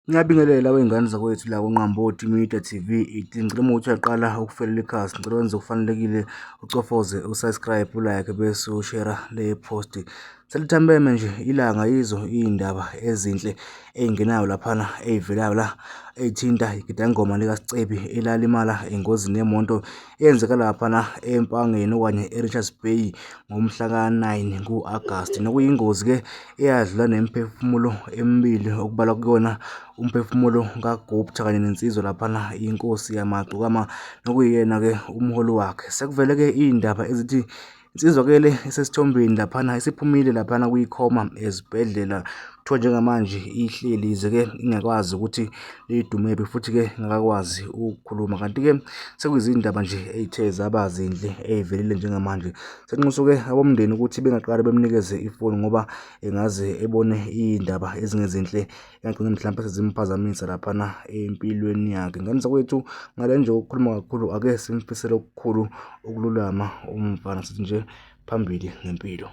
Ngiyabingelela wey'ngane zakwethu la kuNqamboti Media TV. Ngicela uma ukuthi uyaqala ukufelela ikhasi, ngicela wenze okufanelekile, ucofoze u-subscribe, u-like bese ushera le post. Selithambeme nje ilanga yizo iy'ndaba ezinhle ey'ngenayo laphana ey'velayo la ey'thinta igidankongoma likaSicebi elalimala engozini yemoto eyenzeka laphana eMpangeni okanye e-Richards Bay ngomhla ka-9 ku-Agasti. Nokuyingozi-ke eyadlula nemiphefumulo emibili okubalwa kuyona umphefumulo kaGupta kanye nensizwa laphana inkosi yamagcokama nokuyiyena-ke umholi wakhe. Sekuvele-ke iy'ndaba ezithi insizwa-ke le esesithombeni laphana isiphumile laphana kwikhoma ezibhedlela. Kuthiwa njengamanje ihleli yize-ke ingakwazi ukuthi lidumephi futhi-ke ingakakwazi ukukhuluma. Kanti-ke sekuyizindaba nje ey'the zaba zinhle ey'velile njengamanje. Senxusa-ke abomndeni ukuthi bengaqali bemnikeze ifoni ngoba engaze ebone iy'ndaba ezingezinhle engagcina mhlampe sezimphazamisa laphana empilweni yakhe. Ngane zakwethu ngale nje ukukhuluma kakhulu, ake simfisele okukhulu ukululama umfana sithi nje phambili ngempilo.